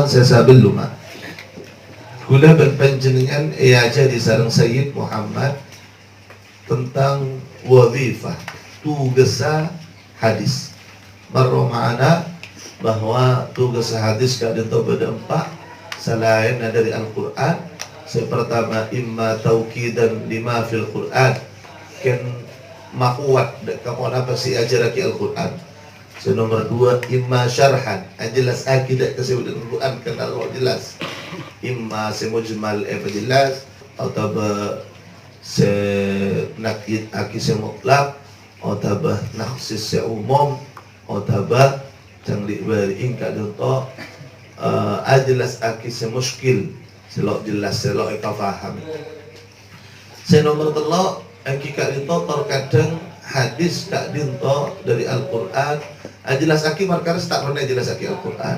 Rahman saya sabil luma. Kula berpanjenengan ia jadi sareng Sayyid Muhammad tentang wadhifah tugas hadis. Marro ma'ana bahwa tugas hadis kada tahu berdampak selain dari Al-Quran. Pertama imma tauqidan lima fil Quran kan makuat kamu apa sih ajaraki Al-Quran. Nomor dua imma syarhan jelas akidah kesebut Al-Quran kan Allah jelas imma semujmal jelas atau senakid aki semutlak atau naksis seumum atau jangan diberi ingkat untuk jelas aki semuskil selok jelas selok eka faham. Nomor telok aki kak dinto terkadang hadis kak dinto dari Al-Quran jelas aki perkara tak pernah jelas aki Al-Quran.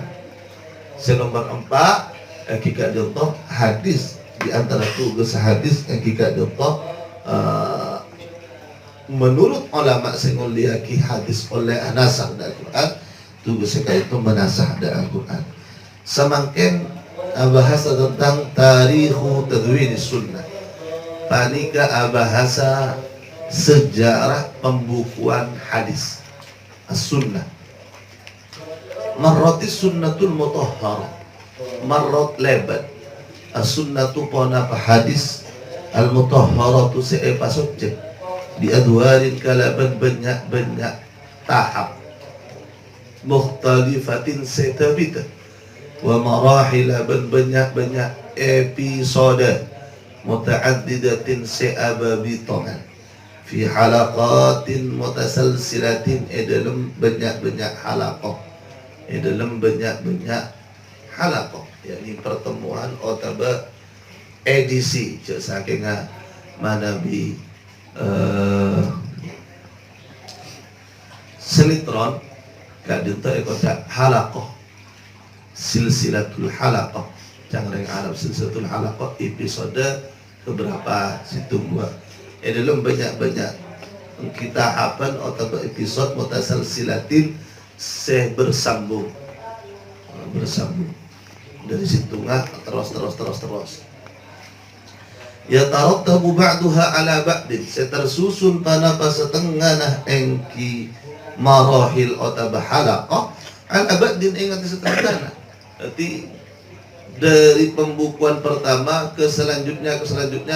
Nomor 4 aki kak dinto hadis di antara tugas hadis aki kak dinto menurut ulama singul liaki hadis oleh anasah dari Al-Quran tugas kak itu menasah dari Al-Quran. Semakin bahasa tentang tarikhu tadwin sunnah. Panika bahasa sejarah pembukuan hadis as-sunnah. Marratis sunnatul mutahhar. Marrat lebat. As-sunnatu pona hadis al-mutahharatu se'epa subjek. Di adwarin kalaban banyak-banyak tahap. Mukhtalifatin setabita. Wa marahila banyak-banyak episode muta'addidatin se'ababitongan fi halaqatin mutasalsilatin dalam banyak-banyak halaqah dalam banyak-banyak halaqah yakni pertemuan atau edisi cek saking manabi senitron kadinto ekota halaqah silsilatul halaqah jangan Arab silsilatul halaqah episode beberapa situ buat dalam banyak-banyak kita hapan atau episode mutasalsilatin bersambung dari situ terus ya tarattabu ba'duha ala ba'din tersusun panapa setengah nah engki marahil atau halaqah ala ba'din ingat setengah. Berarti dari pembukuan pertama ke selanjutnya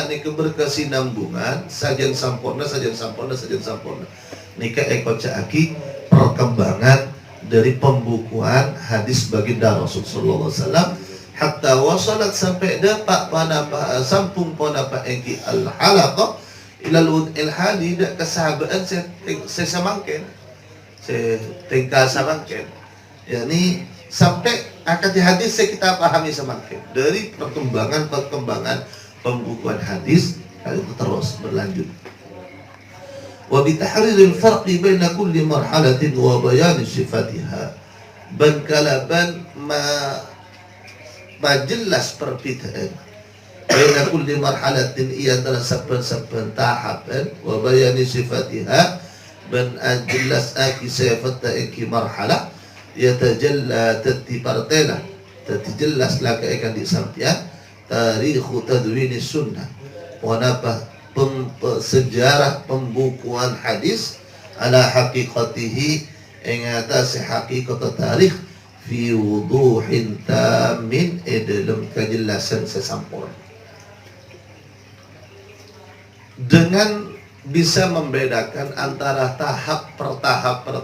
ini keberkesinambungan sajian sampurna nikah ekoca aki perkembangan dari pembukuan hadis baginda Rasul sallallahu alaihi wasallam hatta wasalat sampai dapat panapa sampung panapa engki al halaqah ilal ilhadi dak kesahabaan saya samangken saya tingkah samangken yakni sampai akan di hadis kita pahami semakin dari perkembangan pembukuan hadis itu terus berlanjut. Wa bi tahriril farqi baina kulli marhalatin wa bayan sifatiha ban kalaban ma jelas perbedaan baina kulli marhalatin ia antara saben-saben tahapan wa bayan sifatiha ban jelas aki sifat iki marhalah yatajalla tati partela tati jelas laka akan disampaikan tarikhu tadwin sunnah wanapa sejarah pembukuan hadis ala haqiqatihi ing atas hakikat tarikh fi wuduhin tamin dalam kejelasan sesempurna dengan bisa membedakan antara tahap per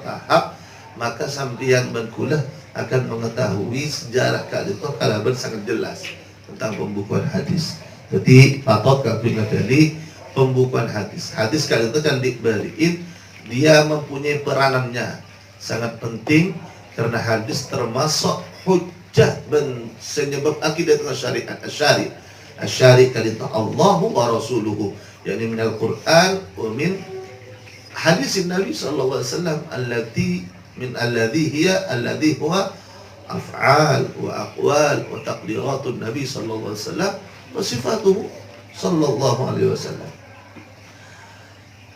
tahap maka sampian bengkulah akan mengetahui sejarah kali itu kalaban sangat jelas tentang pembukuan hadis. Jadi patut kami ngadali pembukuan hadis. Hadis kali itu kan diberiin dia mempunyai peranannya sangat penting karena hadis termasuk hujjah dan senyebab akidah syariat asyari kali itu Allahu wa rasuluhu yakni min al-Quran wa min hadis Nabi sallallahu alaihi wasallam alladhi huwa af'al wa aqwal wa taqdiratun Nabi sallallahu alaihi wasallam wa sifatuhu sallallahu alaihi wasallam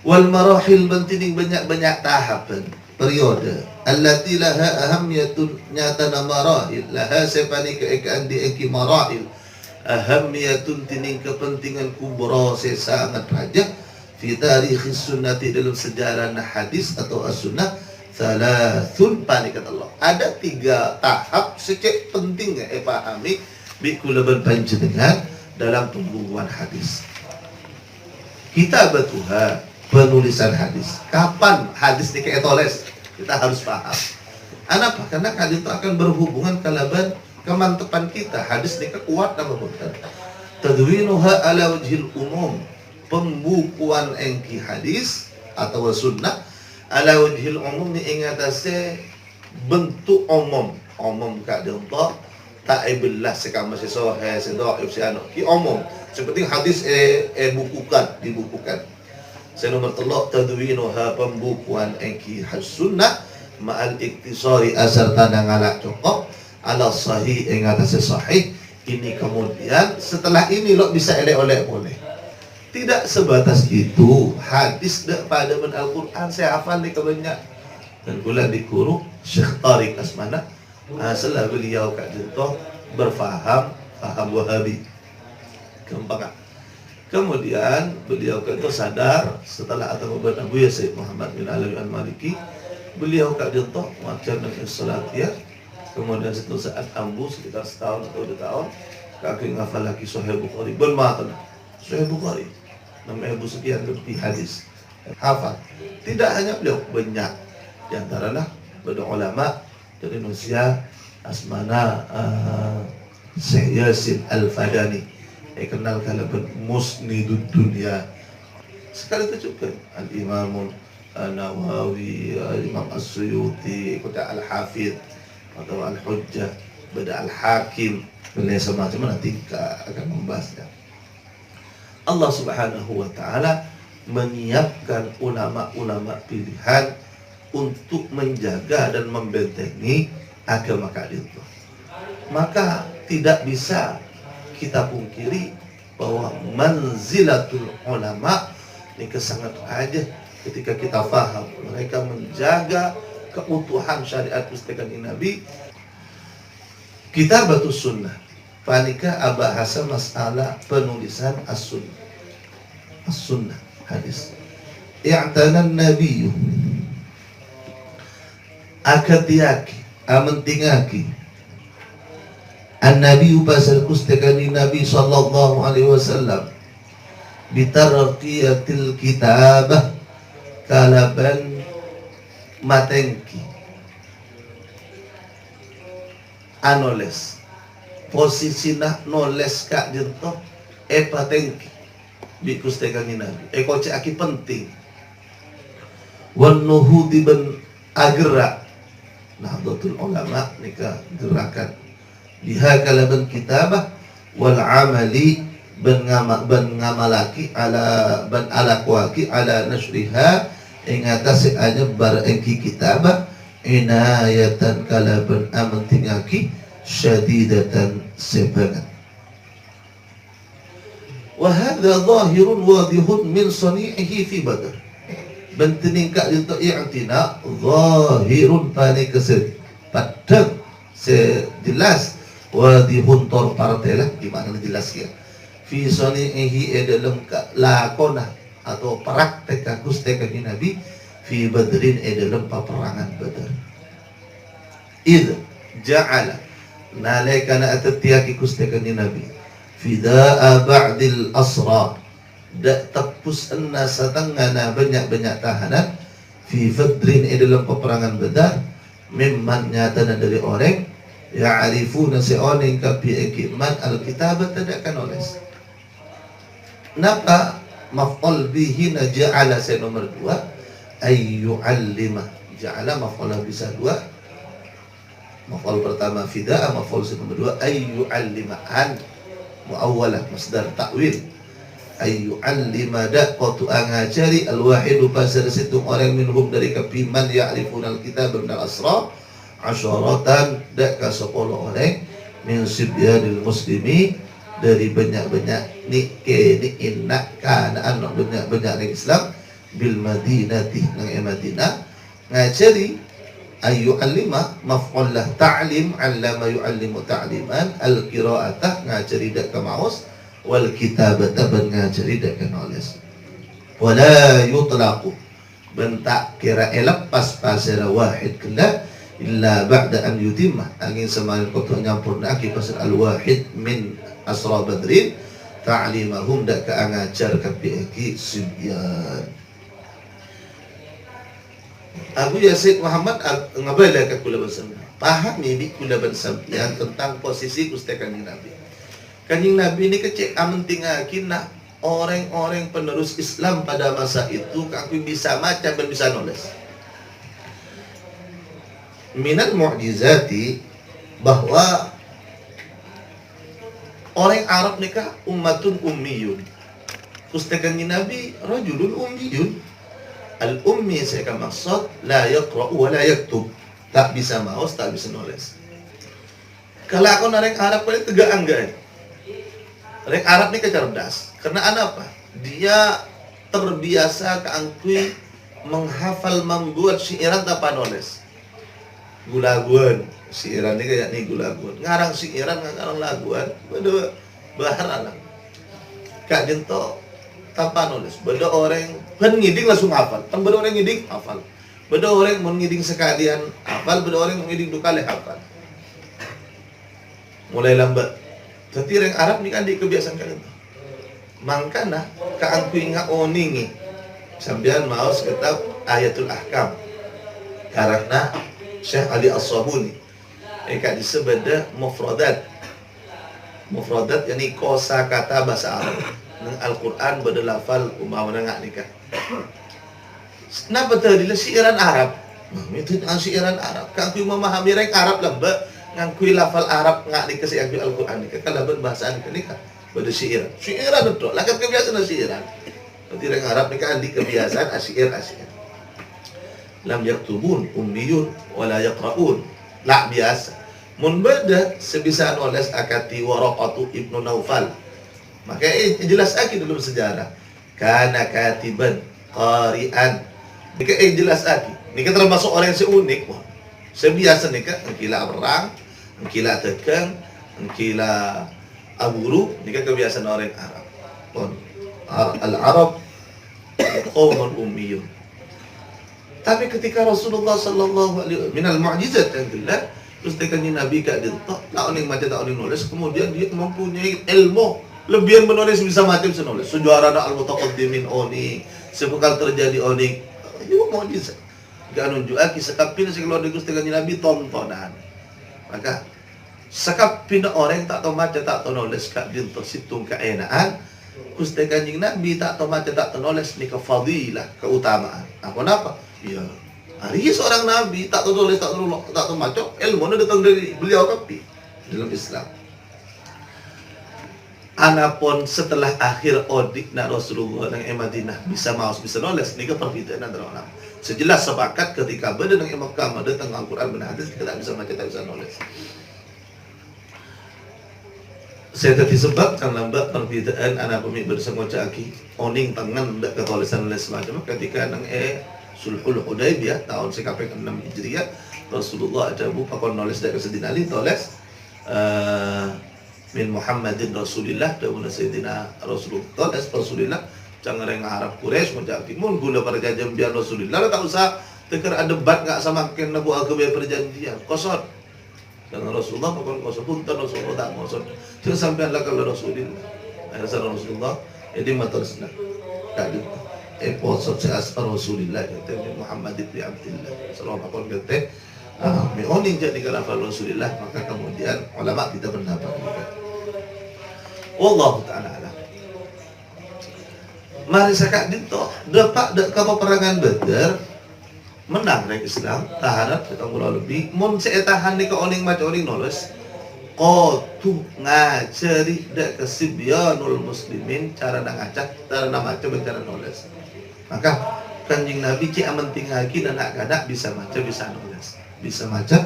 wal marahil bantining banyak-banyak tahapan periode allati laha ahamiyatun nyatana marahil laha sepani keekaan di eki marahil ahamiyatun tining kepentingan kubra sangat raja fi tarikhis sunnati dalam sejarah hadis atau as-sunnah salasun panikat Allah. Ada 3 tahap secek pentingnya pahami bi kulaban panjenengan dalam pembukuan hadis. Kitabatuha penulisan hadis. Kapan hadis diketulis? Kita harus paham. Kenapa? Karena hadis itu akan berhubungan kalaban kemantapan kita. Hadis ini kuat dan betul. Tadwinuha ala wajhil umum. Pembukuan engki hadis atau sunnah ala wajhil umum ni ingatase bentuk umum kak contoh tak ibillah sekama sesohe sedoib seano ki umum seperti hadis dibukukan saya nomor 3 tadwinuha pembukuan engki hadis sunnah ma'al iktisari asar tanang ala cukup ala sahih ingatase sahih. Ini kemudian setelah ini lo bisa oleh boleh. Tidak sebatas itu, hadis pada Al-Quran saya hafal di kebanyak dan pula di guru Syekh Tariq Asmana. Setelah beliau kat jentoh berfaham Wahabi gampang. Kemudian beliau kat itu sadar setelah atau Abu ya Sayyid Muhammad bin Alawi Al-Maliki, beliau kat jentoh macam dengan salatiyah. Kemudian satu saat ambu sekitar setahun atau 2 tahun kaki ngafal lagi Sahih Bukhari bermatan Sahih Bukhari 6,000 sekian lebih hadis hafal. Tidak hanya beliau, banyak di antaralah pada ulama dari Indonesia Asmana Syekh Yasin Al-Fadani kenal kalaban Musnidud Dunya sekali itu juga Al-Imam Nawawi, Imam As-Suyuti, kota Al-Hafidh atau Al-Hujjah, pada Al-Hakim, beliau semacam nanti akan membahasnya. Allah Subhanahu wa taala menyiapkan ulama-ulama pilihan untuk menjaga dan membentengi agama itu. Maka tidak bisa kita pungkiri bahwa manzilatul ulama ini sangat aja ketika kita faham mereka menjaga keutuhan syariat pustaka Nabi. Kitabatus sunnah panika abahasa masalah penulisan as-sunnah. As-sunnah hadis. I'tanan nabiyyu akatiyaki amantingaki an-nabiyyu pasal pustaka Nabi sallallahu alaihi wasallam bitarqiyatil kitabah kalaban matengki anoles posisinya noles kak jentoh patengki bikus tegani nabi koce aki penting wan nuhudi ben agerak nahdlatul ulama nikah gerakan biha kalaban kitabah wal amali ben ngamalaki ala ben alakwaki ala nasriha ingatasi aja bar engki kitabah inayatan kalaban amantingaki syadidatan sebangat. Wa hadha zahirun wadihun min sani'ihi fi Badr. Bentening kak itu i'tina zahirun pani kesed padang sejelas wadihun tor partelah gimana jelas ya. Fi sani'ihi dalam lakonah atau praktek kagus tekani Nabi fi Badrin dalam peperangan Badar. Id ja'ala nalekana atatiaki kustekani Nabi fida'a ba'dil asra da tepus anna satangana banyak-banyak tahanan fi Badrin dalam peperangan Badar mimman nyatana dari orang ya'rifuna seorang kapi ikiman al-kitabat tadakan oles. Napa maf'ul bihi ja'ala saya nomor 2 ayyu'allima ja'ala maf'ul bisa 2 maf'ul pertama fida'a maf'ul nomor 2 ayyu'allima an muawwalah masdar ta'wil ayyu'allima da qatu angajari alwahidu pasar situ orang minhum dari kapiman ya'rifuna alkitab min al-asra asyaratan da ka 10 orang min sibyanil muslimi dari banyak-banyak inna kana anak banyak-banyak Islam bil Madinati nang Madinah ngajari ayu alima maf'ul lah ta'lim 'allama yu'allimu ta'liman al-qira'atah ngajari dak ka maos wal kitabata ban ngajari dak ka nulis wala yutlaqu bentak kira lepas pasira wahid kala illa ba'da an yutimma angin samarin koto nyampurna aki pasir al-wahid min asra badrin ta'limahum dak ka ngajar ka piaki sibyan. Abu Yazid Muhammad ngabala ka kula bansan. Pahami bi kula bansan yang tentang posisi Gusti Kanjeng Nabi. Kanjeng Nabi ini kecek amentingakin na orang-orang penerus Islam pada masa itu aku bisa maca dan bisa nulis. Minat mu'jizati bahwa orang Arab nikah ummatun ummiyun. Gusti Kanjeng Nabi rajulun ummiyun. Al-ummi saya akan maksud la yaqra wa la yaktub, tak bisa maus, tak bisa nulis. Kalau aku orang Arab paling tegaan enggak? Orang Arab ni kecerdas. Karena apa? Dia terbiasa keangkui menghafal membuat syiiran tanpa nulis. Gulaguan, syiiran ni kayak ni gulaguan. Ngarang syiiran ngarang laguan, beda bahar alam. Kak jento tanpa nulis. Beda orang kan ngiding langsung hafal. Kan beda orang ngiding hafal. Beda orang mau ngiding sekalian hafal, beda orang mau ngiding dua kali hafal. Mulai lambat. Tapi orang Arab ni kan di kebiasaan kan itu. Mangkana kaangku ingat oningi. Sambian maus kitab Ayatul Ahkam. Karena Syekh Ali As-Sabuni. Eka disebeda mufradat. Mufradat yakni kosa kata bahasa Arab. Nang Al-Quran berlafal umpama ngak nikah. Kenapa tadi syiiran Arab? Itu syiiran Arab. Kan aku memahami orang Arab lamba ngakui lafal Arab ngak nikah si Al-Quran nikah. Kalau berbahasa nikah pada syiiran. Syiiran itu, lakat kebiasaan syiiran. Berarti orang Arab nikah di kebiasaan asyiir. Lam yaktubun ummiyun wala yaqraun. La biasa. Mun beda sebisa nulis akati Waraqatu Ibnu Naufal. Maka jelas lagi dalam sejarah. Kana katiban qari'an. Nika jelas lagi. Nika termasuk orang yang seunik. Wah, sebiasa nika ngkila perang, ngkila tegang, ngkila aburu. Nika kebiasaan orang Arab. Al-Arab qaumun ummiyun. Tapi ketika Rasulullah sallallahu alaihi wasallam minal mu'jizat yang jelas, terus tekannya Nabi kak dia tak oning macam tak oning nulis, kemudian dia mempunyai ilmu lebihan menulis bisa mati bisa nulis. Sejarah al-mutaqaddimin oni, sebekal terjadi oni. Itu mukjizat. Gak nunjuk aki sekapin sekeluar dari Gusti Kanjeng Nabi tontonan. Maka sekapin orang tak tahu maca tak tahu nulis kak dinto situng keenaan. Gusti Kanjeng Nabi tak tahu maca tak tahu nulis ni kefadilah, keutamaan. Apa napa? Ya. Hari seorang nabi tak tahu tulis tak tahu maca, ilmu datang dari beliau kapi dalam Islam. Anapun setelah akhir odik na Rasulullah yang Madinah bisa maus bisa nulis ni perbedaan antara ulama. Sejelas sepakat ketika berada yang Mekah datang Al-Quran dan hadis kita tak bisa baca tak bisa nulis. Saya tadi sebabkan lambat perbedaan anak pemik bersama caki oning tangan ndak ketulisan nulis semacam ketika nang Sulhul Hudaybiyah tahun sekapek 6 Hijriah Rasulullah ajabu pakon nulis dak kesedinali tulis min Muhammadin Rasulillah dawuh Sayyidina Rasulullah Rasulillah jangan orang Arab Quraisy macam timun guna perjanjian biar Rasulillah tak usah teker ada debat enggak sama ken nabu agama perjanjian kosot dengan Rasulullah pakon kosot pun Rasulullah tak kosot jangan sampai lah kalau Rasulillah Rasulullah jadi materusna tadi kosot seasar Rasulillah kata Muhammad ibn Abdullah sallallahu alaihi wasallam meoning jadi kalau Rasulillah maka kemudian ulama kita pendapat juga. Wallahu ta'ala alam. Mari sakak dinto dapat kamu perangan Badar menang dari Islam tahanat kita mulai lebih mun saya tahan ni ke oning macam oning nulis tu ngajari dak kesibyanul muslimin cara nak ngacak cara nak maca cara nulis. Maka Kanjeng Nabi ki amanting lagi dan nak gadak bisa maca bisa nulis. Bisa maca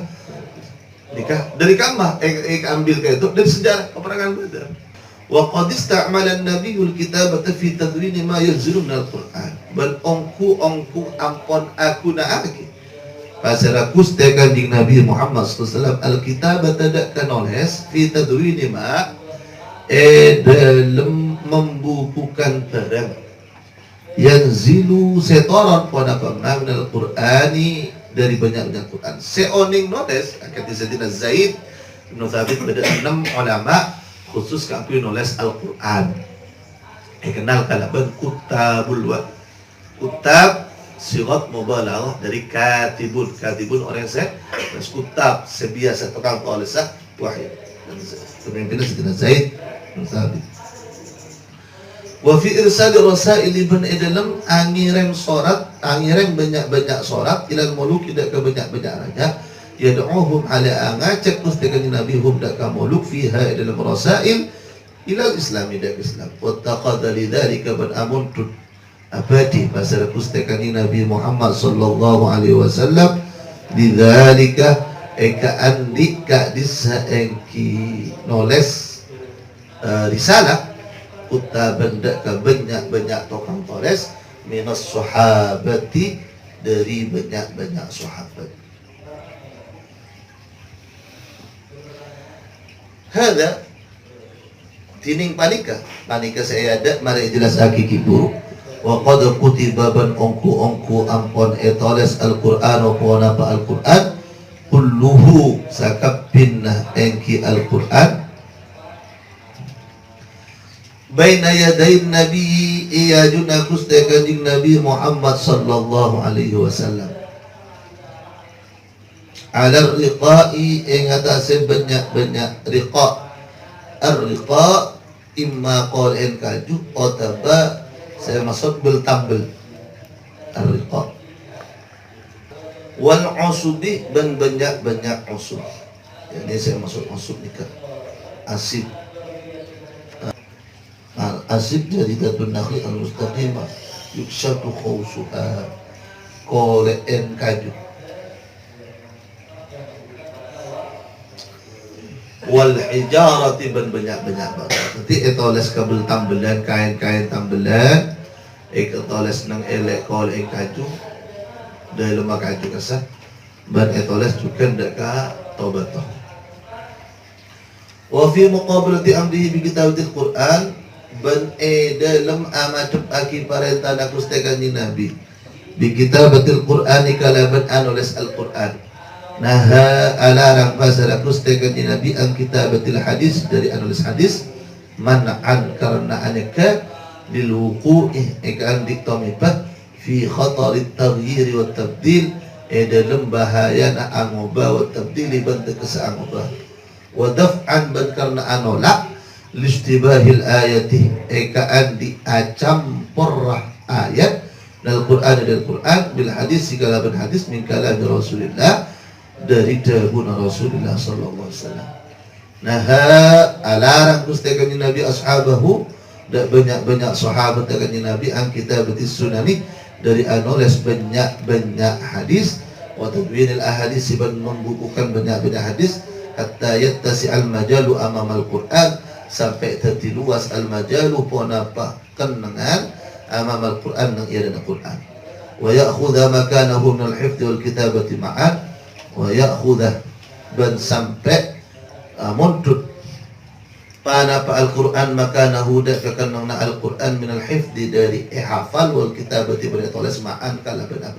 nikah dari kamah ambil ke itu dari sejarah peperangan Badar. Wa qad ista'mala an-nabiyul kitabata fi tadwin ma yanzilu min al-Qur'an. Bal ongku ampon aku naaki pasarakus tekan di Nabi Muhammad SAW al-kitab tadakkan oles fi tadwini ma dalam membukukan barang yanzilu setoran pada pemaham al-Qur'ani dari banyak-banyak Quran seoning notes akan disetina Zaid bin Thabit pada 6 ulama khusus kampung nulis Al-Quran kenal kalaban kutabul wa kutab sirat mubalaghah dari katibun orang saya terus kutab sebiasa tukang tulisah wahid pemimpinnya Sayyidina Zaid bin Thabit wa fi irsal rasail ibn dalam angirem sorat angirem banyak-banyak sorat ilal muluk tidak ke banyak-banyak raja yad'uhum ala ngajak dengan nabi hum dak ka muluk fiha dalam rasail ilal islami dak Islam wa taqada lidzalika ban amuntut abadi pasal pustakan Nabi Muhammad sallallahu alaihi wasallam lidzalika eka andika disaengki noles risalah kutta benda ka banyak tukang tulis minas sahabati dari banyak sahabat. Hada tining panika saya ada mari jelas hakiki buruk wa qad kutiba ban ongku ampon etoles Al-Qur'an wa napa Al-Qur'an kulluhu sakabinna engki Al-Qur'an baina yadain nabi iyajuna kustekanjing Nabi Muhammad sallallahu alaihi wasallam ala riqa'i ing atase banyak riqa ar-riqa imma qol'en kaju otaba saya maksud beltambel ar-riqa wal usubi dan banyak usub ini saya maksud usub nikah asib asib jadi datun nakhli al-mustaqimah yukshatu khawsuha qol'en kaju wal hijarati ban banyak batu nanti etoles kabel tambelan kain tambelan etoles nang elek kol ing kaju dalam kaju kasah ban etoles juga ndak ka tobato wa fi muqabalati amrihi bi kitabatil Qur'an ban dalam amadep aki parentah nakustekan Nabi bi kitabatil Qur'ani kalaban anulis Al-Qur'an naha alarang pasal kustekan Nabi an kitabatil hadis dari anulis hadis man'an karena aneka lil wuqu'i ekan diktomibah fi khatarit taghyir wa tabdil dalam bahaya na angubah wa tabdil banta kesaangubah wa daf'an ban karena anolak listibahil ayati ekaan diacampurrah ayat dal Qur'an bil hadis kalaban hadis min kalam Rasulillah dari dahun Rasulullah sallallahu alaihi wasallam. Naha alarang kustekan Nabi ashabahu dan banyak sahabat dengan Nabi an kitabatis sunani dari anulis banyak hadis wa tadwinil ahadits ban membukukan banyak hadis hatta yattasi al majalu amam al Qur'an sampai terluas al majalu ponapa kenangan amam al Qur'an nang ia dan Qur'an wa ya'khudha makanahu min al hifdz wal kitabati ma'an wa ya'khudha ban sampai muntut panapa Al-Quran makanahu dak kakanna Al-Quran min al-hifdi dari ihafal wal kitabati pada tulis ma'an kala benar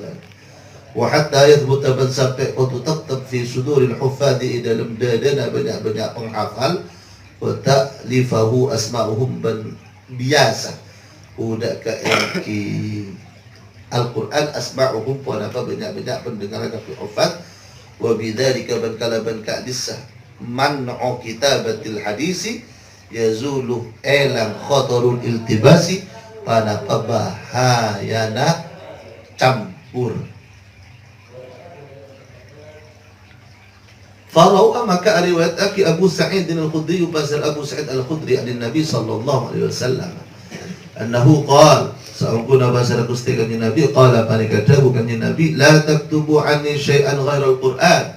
wa hatta yathbuta ban sampai tetap fi suduril huffadi dalam dadana banyak penghafal wa ta'lifahu asma'uhum ban biasa udah ka Al-Quran asma'uhum panapa banyak pendengar ka huffaz wa bidzalika ban kalaban ka'disah man'u kitabatil hadisi yazulu elam khatarul iltibasi pada bahayana campur farawa maka riwayat aki Abu Sa'id al-Khudri pasal Abu Sa'id al-Khudri an Nabi sallallahu alaihi wasallam annahu qala sa'ungkuna basara kustekan Nabi qala panikada bukan Nabi la taktubu anni syai'an ghairal Qur'an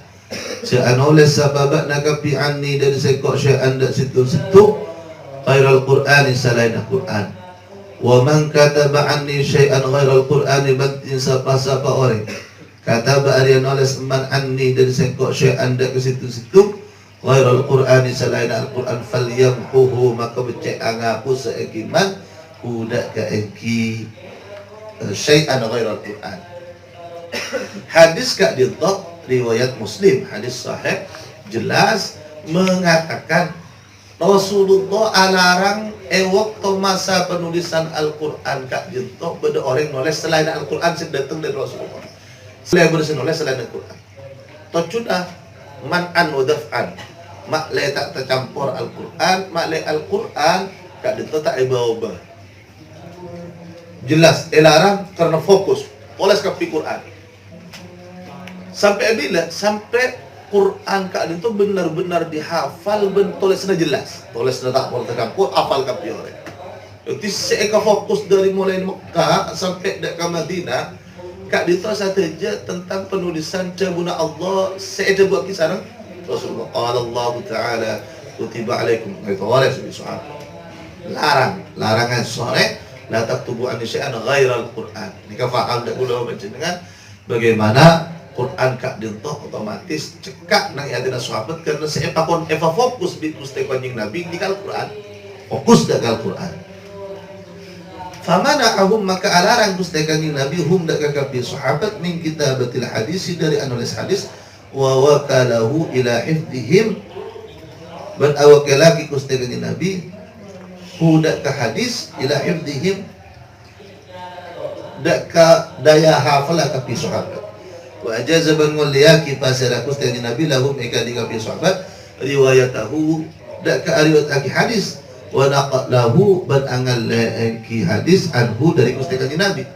syai'an oleh sabab nakapi anni dari sekok syai'an dak situ ghairal Qur'an selain Al-Qur'an wa man kataba anni syai'an ghairal Qur'an bantin sapa orang Kata ba'arian oles man anni dari sengkok syai'an anda ke situ-situ ghairul qur'ani selain al-Qur'an falyamhuhu maka becek angapu seekiman udak ke eki syai'an ghairul Qur'an. Hadis kak dintok riwayat Muslim, hadis sahih jelas mengatakan Rasulullah alarang waktu masa penulisan Al-Quran kak dintok beda orang nulis selain Al-Quran yang datang dari Rasulullah. Selain nulis selain Al-Quran. Tocudah man'an wadaf'an. Mak le tak tercampur Al-Quran, mak le Al-Quran kak dintok tak ubah-ubah. Jelas dilarang karena fokus poles ke Quran. Sampai bila? Sampai Quran kak itu benar-benar dihafal ben tulisnya jelas. Tulisnya tak boleh tercampur, hafal kapi orang. Jadi saya fokus dari mulai Mekah sampai ke Madinah, kak itu saja tentang penulisan cabuna Allah. Saya buat kisah Rasulullah. Allah Taala kutiba alaikum itu oleh sahabat. Larangan sore la taktubu an syai'an ghairal Qur'an. Nika faham dak ulama dengan bagaimana Quran kak dintoh otomatis cekak nang yatina sahabat karena saya pakon eva fokus di Gusti Kanjeng Nabi di Al-Qur'an. Fokus dak Al-Qur'an. Famana ahum maka alarang Gusti Kanjeng Nabi hum dak kapi sahabat min kitabatil hadis dari anulis hadis wa wakalahu ila hifdihim ban awakalaki Gusti Kanjeng Nabi hudak ka hadis ila hifdihim dak ka daya hafalah kapi sahabat. Wa ajaza ban ngoliyaki pasara Gusti Nabi lahum eka di kapi sahabat riwayatahu dak ka riwayat aki hadis wa naqalahu ban angal ki hadis anhu dari Gusti Nabi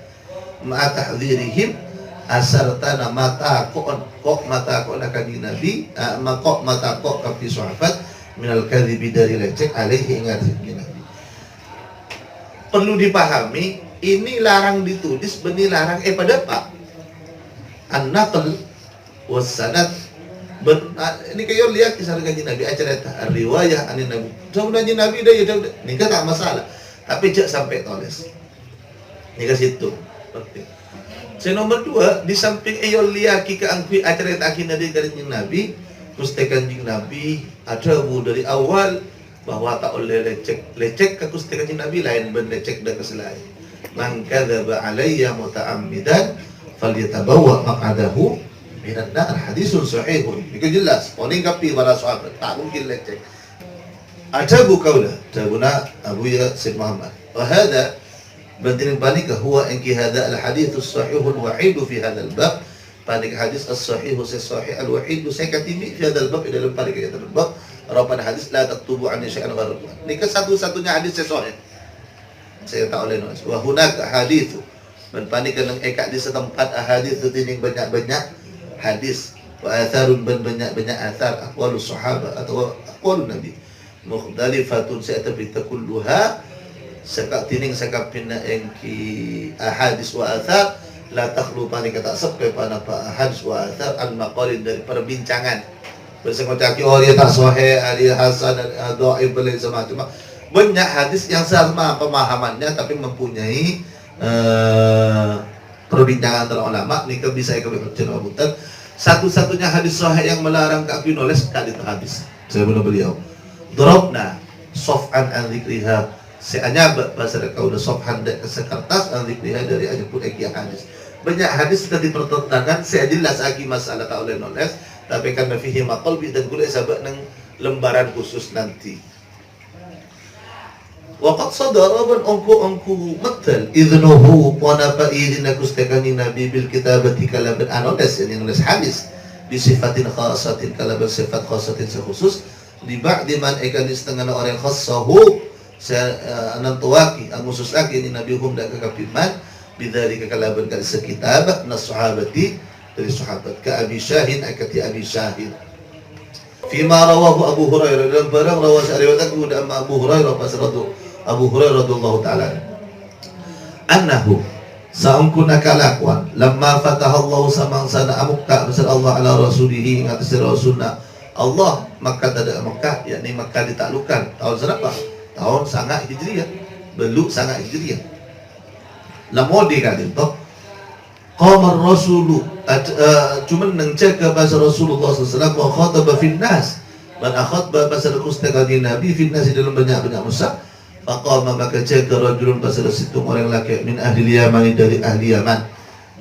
ma tahdzirihim asartana mata kok mata kok kanjeng Nabi makok mata kok kapi sahabat minal kadhibi dari lecek alaihi ingat Nabi. Perlu dipahami ini larang ditulis benih larang pada apa? An-naql was-sanad ini kayo lihat kisah kanjeng Nabi acara riwayah anin Nabi. Sama kanjeng Nabi dah ya ini kan tak masalah. Tapi jak sampai tulis. Ini ke situ. Penting. Saya nomor 2 di samping ayo lihat ke angki acara takin dari kanjeng Nabi, Gusti Kanjeng Nabi ada dari awal bahwa tak oleh lecek ke Gusti Kanjeng Nabi lain ben lecek dah keselain. Man kadzaba alayya muta'ammidan falyatabawwa maq'adahu minan nar hadisun sahihun. Itu jelas. Oni kapi para sahabat tak mungkin lecek. Ada bukaula tabuna Abu Ya Syekh Muhammad. Wa hada bantin banika huwa inki hada al hadits as-sahihul wahid fi hada al-bab. Panik hadis as-sahih sahih al-wahid sakatimi fi hada al-bab dalam panik ayat al-bab. Rapan hadis la taktubu an syai'an ghairul Qur'an. Ini satu-satunya hadis sahih. Saya tak oleh nulis. Wa hunaka hadits man panikan ng eka di setempat ahadits tining banyak-banyak hadis wa atharun banyak-banyak athar aqwalus sahabat atau aqwalun nabi mukhtalifatun sa'tabita kulluha sakak tining sakapina engki ahadis wa athar la takhlu panika tak sampai pada ahadis wa athar al maqalin dari perbincangan bersama caki dia tak sahih dia hasan dan dhaif boleh semacam banyak hadis yang sama pemahamannya tapi mempunyai perbincangan antara ulama. Nika bisa ikut satu-satunya hadis sahih yang melarang kaki nulis kali itu hadis saya benar beliau drobna sof'an an dzikriha seanya bahasa kau udah sof'an dek sekertas an dzikriha dari aja pun hadis banyak hadis sudah dipertentangan saya jelas lagi masalah tak oleh nulis tapi karena fihi maqal bi dan kuliah sabak nang lembaran khusus nanti. Waqad sadara ban angku matal idnuhu wa nafaidina kustakani nabi bil kitabati kalaban anodes yang nulis hadis bi sifatin khasatin kalaban sifat khasatin sekhusus di ba'di man ikan di setengah orang khassahu anantuwaki khusus lagi ini nabi hum dak kapiman bidzalika kalaban kal sekitab nas sahabati dari sahabat ka Abi Syahin akati Abi Syahin fima rawahu Abu Hurairah dalam barang rawas riwayat Abu Hurairah Abu Hurairah radhiyallahu ta'ala annahu sa'unkuna kalakwan lamma fatahallahu samang sana amukka besar Allah ala rasulihi ngatas rasulna Allah Makkah tada Makkah yakni Makkah ditaklukkan tahun berapa? Tahun sangat Hijriyah belum sangat Hijriyah lamodi kadin toh qamar rasulu cuman nengcek bahasa Rasulullah SAW wa khataba fin nas, man akhadba bahasa Kanjeng Nabi fin nas dalam banyak-banyak musa. Faqama maka cek rajulun bahasa situ orang laki min ahli Yaman dari ahli Yaman,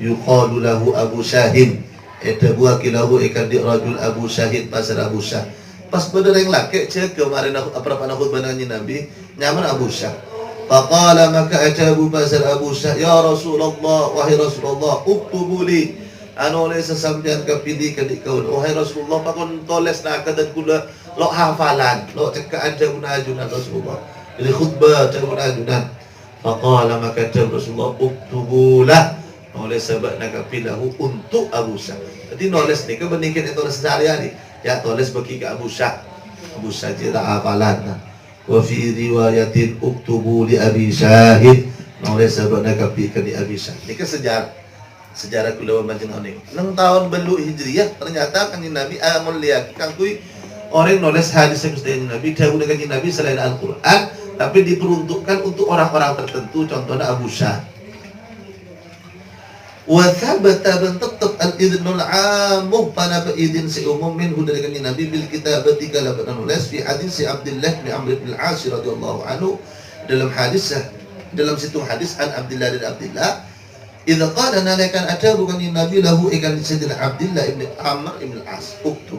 yuqalu lahu Abu Syahid, eta buah kilahu ikan di rajul Abu Syahid bahasa Abu Syah. Pas pada yang laki cek kemarin apa khutbah Nabi nyaman Abu Syah. Faqala maka ajabu bahasa Abu Syah, ya Rasulullah, wahai Rasulullah, uktubu li anu lesa sampean kapili ka dikaun, wahai Rasulullah pakon toles na kadan kula lo hafalan lo cekaan jaguna ajunan Rasulullah dari khutbah jaguna ajunan. Faqala maka jawab Rasulullah, uktubulah oleh sebab nak kapilahu untuk Abu Syah. Jadi nulis ni ke benikit itu tulis sehari-hari ya, tulis bagi ke Abu Syah. Abu Syah tidak hafalan. Wa fi riwayatin uktubu li Abi Syahid, oleh sebab nak kapi ke di Abi Syah. Ini ke sejarah kula panjenengan ni. 6 tahun belu Hijriyah ternyata Kanjeng Nabi amun lihat kangkui orang nulis hadis Kanjeng Nabi, dawuh Kanjeng Nabi selain Al-Qur'an, tapi diperuntukkan untuk orang-orang tertentu, contohnya Abu Syah. Wa thabata ban tetap al-idnul 'amu pada izin si umum minhu dari Kanjeng Nabi bil kitabati kalaban nulis fi hadis si Abdullah bin Amr bin Al-As radhiyallahu anhu, dalam situng hadis an Abdullah bin Abdullah idza qala nalakan atabu Kanjeng Nabi lahu ikan sayyidina Abdullah bin Amr bin Al-As, uktub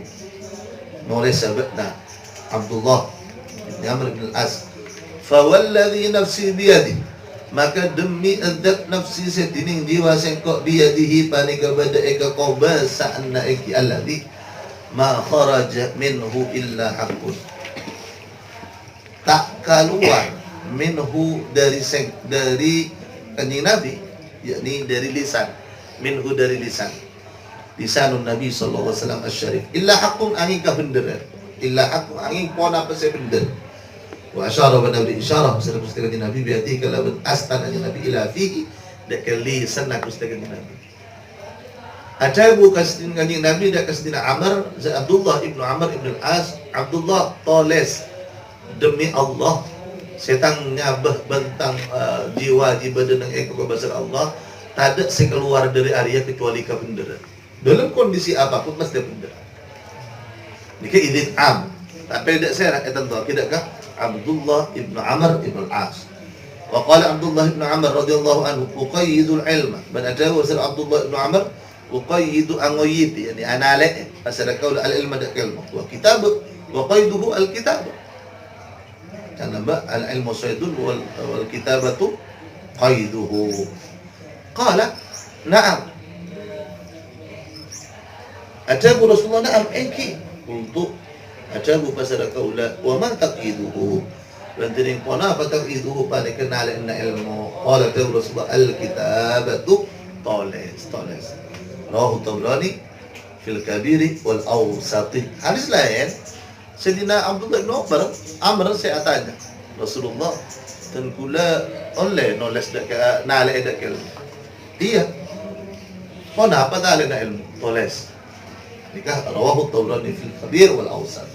nulis sabda Abdullah bin Amr bin Al-As, fa walladhi nafsi biyadihi, maka demi adat nafsi sedining jiwa sengkok biyadihi panika bada eka qoba sa'anna eki alladhi ma kharaja minhu illa haqqun, tak keluar minhu dari Kanjeng Nabi, yakni dari lisan, minhu dari lisanun Nabi sallallahu alaihi wasallam asy-syarif, illa haqqun angin ka bener, illa haqqun angin pona apa se bener. Wa asyara wa nabi isyarah pasal pustakan Nabi biati kalaban astan Nabi ila fihi dakali sanna pustakan Nabi. Ada bukas Kanjeng Nabi dak kasdina Amr za Abdullah ibnu Amr ibnu Al-As, Abdullah toles demi Allah setan nyabah bentang jiwa di badan yang eko basar Allah, tidak sekeluar dari area kecuali ka bendera. Dalam kondisi apapun mesti bendera. Nika idin am. Tapi tidak saya nak tentu tidak kah Abdullah ibnu Amr ibnu Al-As. Wa qala Abdullah ibnu Amr radhiyallahu anhu uqayyidul ilma. Man ajawa sir Abdullah ibnu Amr uqayyidu angoyid, yani anale asal qaul al-ilma dak kalma wa kitab wa qayduhu al-kitab. Karena al-ilmu saydun wal kitabatu qayduhu. Qala na'am. Ajabu Rasulullah na'am enki untuk ajabu pasal kaula wa ma taqiduhu, dan tining pona apa taqiduhu pada kenal inna ilmu. Qala Rasulullah al-kitabatu toles. Rawahu Tabrani fil kabiri wal awsati. Hadis lain Sayyidina Abdullah bin Amr saya tanya Rasulullah dan kula oleh noles dak nale dak ilmu. Iya. Pona apa tale na ilmu toles. Nikah rawahu Tabrani fil kabir wal awsat.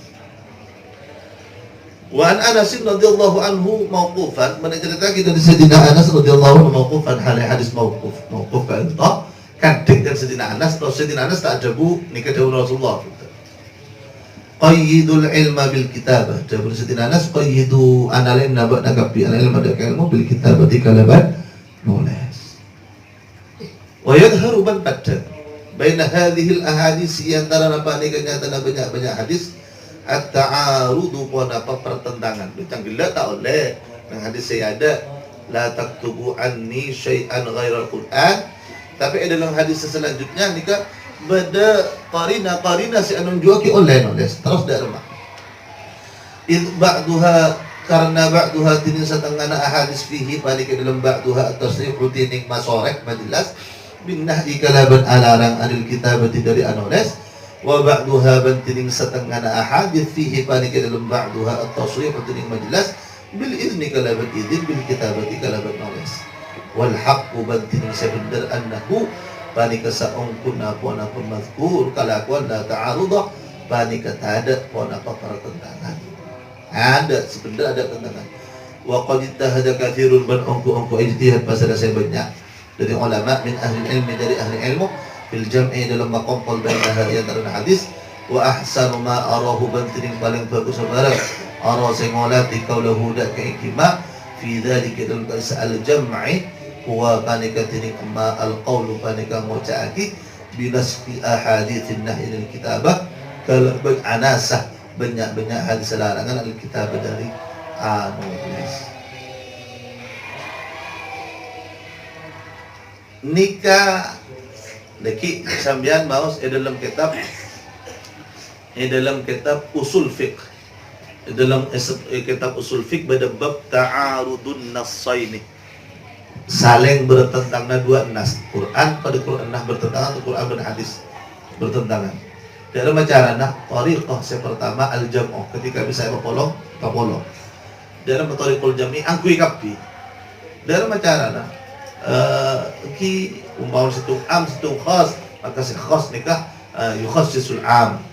Wa an Anas radhiyallahu anhu mauqufan, menceritakan dari Sayyidina Anas radhiyallahu anhu mauqufan, hadis mauquf kan toh kadek dan Sayyidina Anas, terus Sayyidina Anas tak ajabu nikah dawuh Rasulullah. Qayyidul ilma bil kitabah, dawuh Sayyidina Anas qayyidu analin nabak nagapi ilma dak ilmu bil kitabah kalaban nulis. Wa yadhharu man badal baina hadhihi al ahadits, antara apa ni kenyataan banyak hadis at-ta'arudu pun apa pertentangan. Macam gila tak oleh yang hadis saya ada la taktubu anni syai'an ghairal Qur'an, tapi dalam hadis selanjutnya nikah beda qarina si anu juaki oleh nulis terus dak lemah. Ba'duha karena ba'duha tinin setengah ahadis fihi balik dalam ba'duha at-tasrih rutinik masorek majelas bin nahyi kalaban alarang anil kitabati dari anulis, wa ba'duha bantining setengah ahadits fihi balik dalam ba'duha at-tasrih bantining majelas bil izni kalaban izin bil kitabati kalaban nulis, wal haqqu bantining sebenar annahu balik saung kunna pun apa mazkur kalakuan la ta'arudah balik tada pun apa pertentangan. Ada sebenarnya ada tentangan. Wa qad ittahada katsirun ban ongko ijtihad pasal saya banyak dari ulama min ahli ilmi dari ahli ilmu fil jam'i dalam makompol bainaha ayat dan hadis. Wa ahsanu ma arahu bantining paling bagus barang ara sing ngolati kaulahu dak ikima fi dzalika dalam al jam'i huwa panika tining ma al qaulu panika mocaaki binasfi ahaditsin nahi lil kitabah kalau anasah banyak-banyak hadis larangan al kitabah dari anulis. Nikah deki sambian maus dalam kitab usul fiqh, dalam kitab usul fiqh pada bab ta'arudun nassaini, saling bertentangan dua nas, Quran pada Quran nah bertentangan atau Quran dan hadis bertentangan. Dalam carana tariqah yang pertama al-jam'u, ketika bisa kapolong. Dalam tariqul jam'i angkui kapi. Dalam carana ki umpama situ am situ khas, maka si khas nikah yukhassisul am.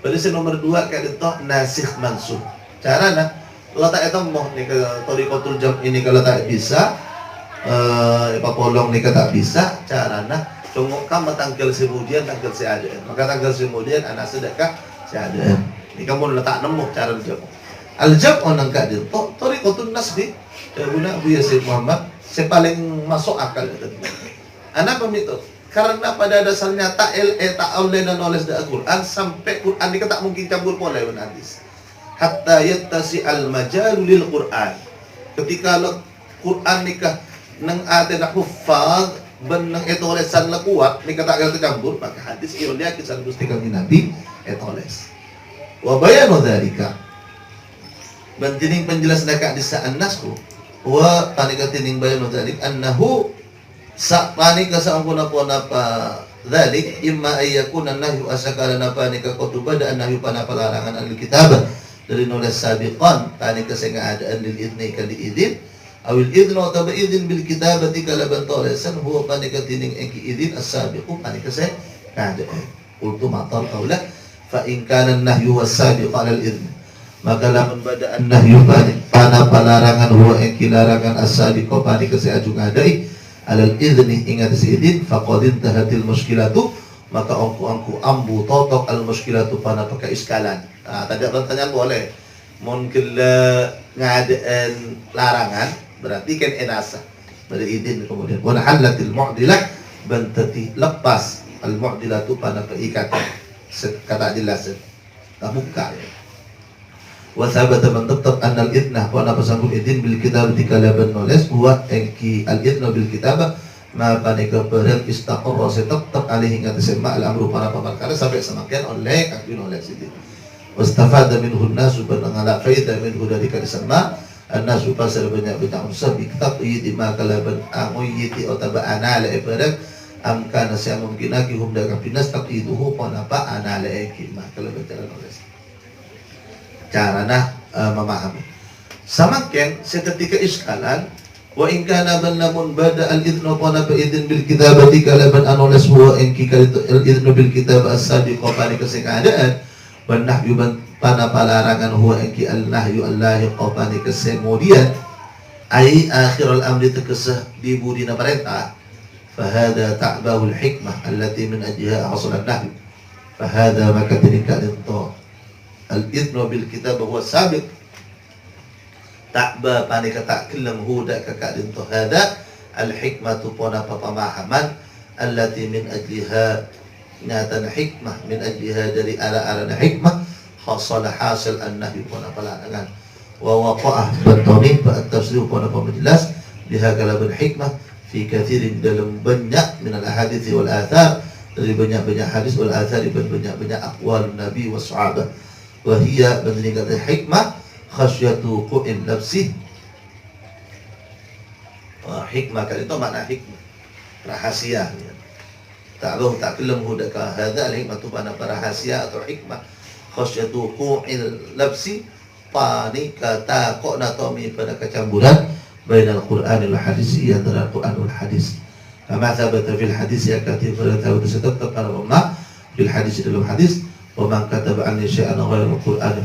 Pada nomor 2 kayak itu nasikh mansuh. Carana kalau tak itu mau nikah tariqatul jam ini kalau tak bisa polong nikah tak bisa, carana congok kamu tanggal kemudian tanggal seadaan. Maka tanggal kemudian anak sedekah seadaan. Ini kamu letak nemu cara jam. Al-jam orang kak itu tariqatul nasbi. Guna Buya Sayyid Muhammad saya paling masuk akal itu. Anak pemitu karena pada dasarnya ta'awul dan knowledge dari Al-Quran sampai Quran ini tak mungkin campur pola dengan hadis. Hatta yattasi al-majalu lil Quran. Ketika Quran nikah nang ada nak huffaz ben nang etolesan la kuat nikah tak ada campur maka hadis ironia kisah Gusti Kanjeng Nabi etoles. Wa bayanu dzalika. Bantining penjelas dekat di sa'an nasku wa tanika tining bayanu dzalik annahu sa panika sa ampuna apa dzalik imma ayyakuna nahyu asakala napanika kutuba dan nahyu panapa larangan al-kitabah dari nulis sabiqan panika sing adaan lil idni kali idin awil idnu atau idin bil kitabati kala bantolesan huwa panika tining engki idin as-sabiqu panika sing adaan qultu matal qaula fa in kana nahyu was-sabiqa al idn maka lamun bada an-nahyu panapa larangan huwa engki larangan as-sabiqu panika sing ajung adai alal idni ingat sidin faqadin tahatil muskilatu maka angku ambu totok al muskilatu pana pakai iskalan. Tadi pertanyaan boleh mungkin ngadaan larangan berarti kan enasa dari idin kemudian wala halatil mu'dilah bantati lepas al mu'dilatu pana peikatan kata jelasin buka ya. Wa thabata man tetap annal idnah wa ana pasangkul idin bil kitab dikalaban nulis huwa engki al idna bil kitabah ma panika perel istaqarra tetap alih hingga tersemak al amru para perkara sampai semakin oleh akbil oleh sidi wastafada minhu an-nasu banala faida minhu dari kadisama an-nasu pasal banyak unsur bi kitab yidi ma kalaban amuyiti otaba anala ibarat amkana sa mungkinaki hum daga pinas taqiduhu panapa anala eki ma kalaban nulis carana memahami. Samaken seketika iskalan wa in kana namun bada al idnu wa nafa idin bil kitabati kalaban anulas huwa in kikalitu al idnu bil kitab as-sabiqa panika sing adaan wa nahyu pana palarangan huwa in ki al nahyu allahi qapanika kemudian ai akhirul amri tekesah dibudina perintah fa hada ta'bahul hikmah allati min ajliha hasal an-nahyu fa hada maka tinika itu al-idnu bil kitab huwa sabiq ta'ba panika ta'kallam huda kakak dinto hada al-hikmatu pona pemahaman allati min ajliha nyatan hikmah min ajliha dari ala-ala hikmah hasal hasil an-nahi pona pelarangan wa waqa'ah batoni at-tafsir pona pemjelas biha kalabul hikmah fi kathirin dalam banyak min al-ahadits wal athar dari banyak-banyak hadis wal athar dan banyak-banyak aqwal nabi was sahabah wahia banding kata hikmah khasyatu qu'in nafsih. Hikmah kan itu makna hikmah rahasia ya. Ta'luh ta'kallam hudaka hadza al-hikmah tu mana rahasia atau hikmah khasyatu qu'il nafsi panika taqona tomi pada kecamburan bainal Qur'an wal hadis ya antara Qur'an wal hadis kama thabata fil hadis ya katif tahu tetap para ulama fil hadis dalam hadis wa man kataba an syai'an ghairu al-Qur'an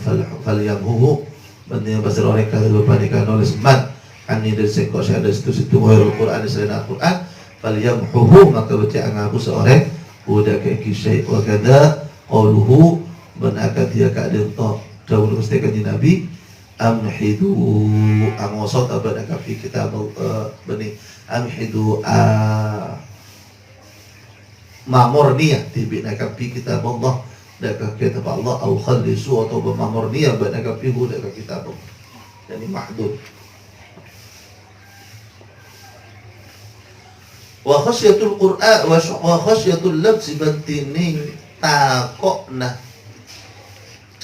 falyamhuhu banding bahasa orang kata panika nulis man ani dari sekok saya ada situ ghairu al-Qur'an selain Al-Qur'an falyamhuhu maka baca ngapus seorang udah kayak kisah wa kada qauluhu benakat dia keadaan toh dahulu mesti kanji Nabi amhidu amosot abad akafi kitab bani amhidu mamorniyah tibina kafi kitab Allah dekat kitab Allah au khallisu atau mamorniyah abad akafi hu dekat kitab Allah jadi mahdud wa khasyatul Qur'an wa khasyatul labsi bantining takokna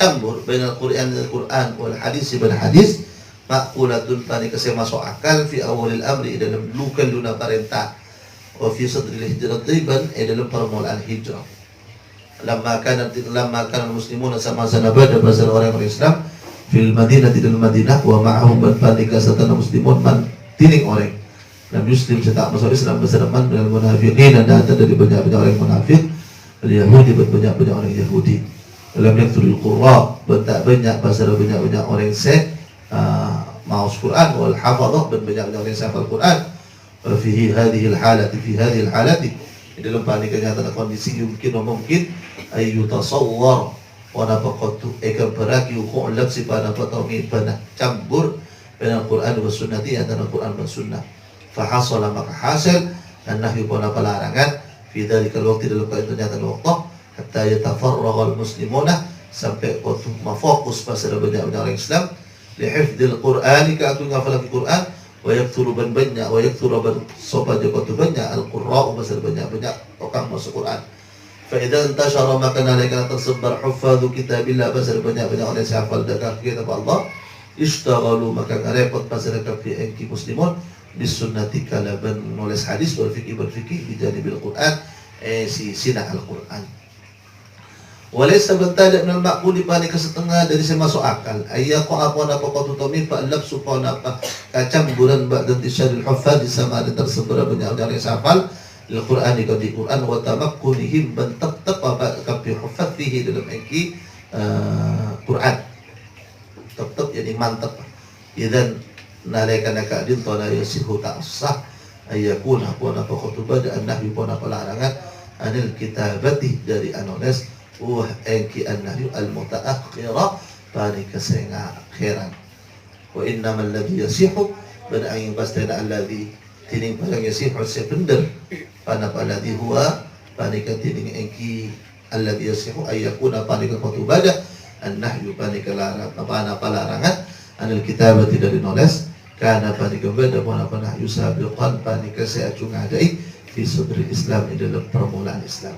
campur bainal Qur'an dan Qur'an wal hadis bil hadis maqulatun tani kase masuk akal fi awalil amri dalam lukal luna perintah wa fi sadril hijrah tiban dalam permulaan hijrah lamma kana muslimun sama sanabada basal orang Islam fil Madinah dalam Madinah wa ma'ahum ban kasatan muslimun man tining orang dan muslim cetak masuk Islam bersama dengan munafiqin dan data dari banyak-banyak orang munafik Yahudi banyak-banyak orang Yahudi dalam yaktul qurra banyak pasal banyak-banyak orang maus Quran wal hafadhah dan banyak-banyak orang hafal Quran fi hadhihi al halati dalam kenyataan kondisi mungkin ayu tasawwar wa nafaqatu akan beraki hukum labsi pada patomi pada campur dengan Quran dan sunnati antara Quran dan sunnah fahasala maka hasil an-nahyu pada pelarangan fi dzalikal waqti dalam kenyataan waktu hatta yatafarraghal muslimuna sampai waktu mafokus pada banyak-banyak orang Islam li hifdzil Qur'ani ka aku ngafal Al-Qur'an wa yakturu banyak wa yakturu sobat jaqatu banyak al-qurra pasal banyak-banyak orang masuk Quran fa idza intashara maka nalika tersebar hufadzu kitabillah pasal banyak-banyak orang yang hafal dekat kitab Allah ishtaghalu maka ngarepot pasal kafi engki muslimun bisunnati kalaban nulis hadis wal fikih di janibil Quran si sinah Al-Quran walaysa bentada minal ma'quli pani kesetengah dari masuk akal ayyaqa apa qatutami fa lab supana apa kacamburan ba'da intisyaril huffaz sama ada tersebar banyak orang yang hafal Al-Quran di Quran wa tamakkunihim ban tetap apa kafi huffaz fihi dalam engki Quran tetap jadi mantap idzan nalika nakadin tala yasihu ta'sah ayakuna pun apa khutbah dan nahyu pun apa larangan anil kitabati dari anulis engki an-nahyu al-mutaakhirah bani kesenga akhiran wa innamal ladhi yasihu bana angin pastana alladhi tining palang yasihu sepender pana paladhi huwa bani tining engki alladhi yasihu ayakuna bani khutbah an-nahyu bani larangan anil kitabati dari nulis karena panika beda pun apa nah yusabiqan panika saya acung adai fi sudri Islam di dalam permulaan Islam.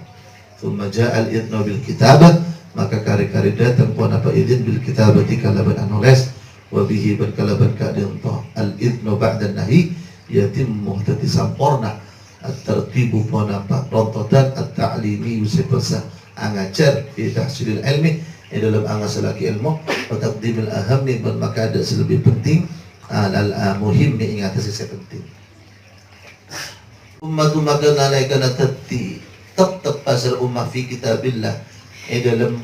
Thumma ja'al idnu bil kitabah maka kari-kari datang pun apa idin bil kitabati kalaban anulis wa bihi berkalaban keadaan toh al idnu ba'da nahi yatimmu tati sampurna at-tertibu pun apa rontotan at-ta'limi yusifasa angajar fi tahsilil ilmi di dalam angasalaki ilmu wa taqdimil ahammi maka ada lebih penting al-muhim ni ingat sisi penting. Ummatu maka nalaikan tati tetap pasal ummah fi kitabillah dalam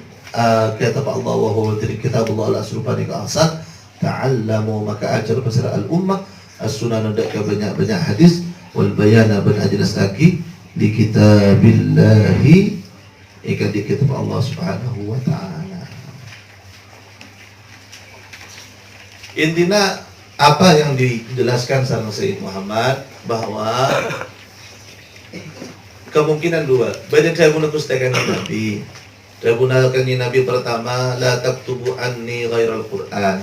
kitab Allah wa huwa kitab Allah al-asrufani ka asal ta'allamu maka ajar pasal al-ummah as-sunan dak banyak-banyak hadis wal bayana ban ajlas lagi di kitabillahi ikan di kitab Allah subhanahu wa ta'ala. Intinya apa yang dijelaskan sama Sayyid Muhammad bahwa kemungkinan dua banyak saya menukustakan Nabi Nabi pertama la taktubu anni ghairal Qur'an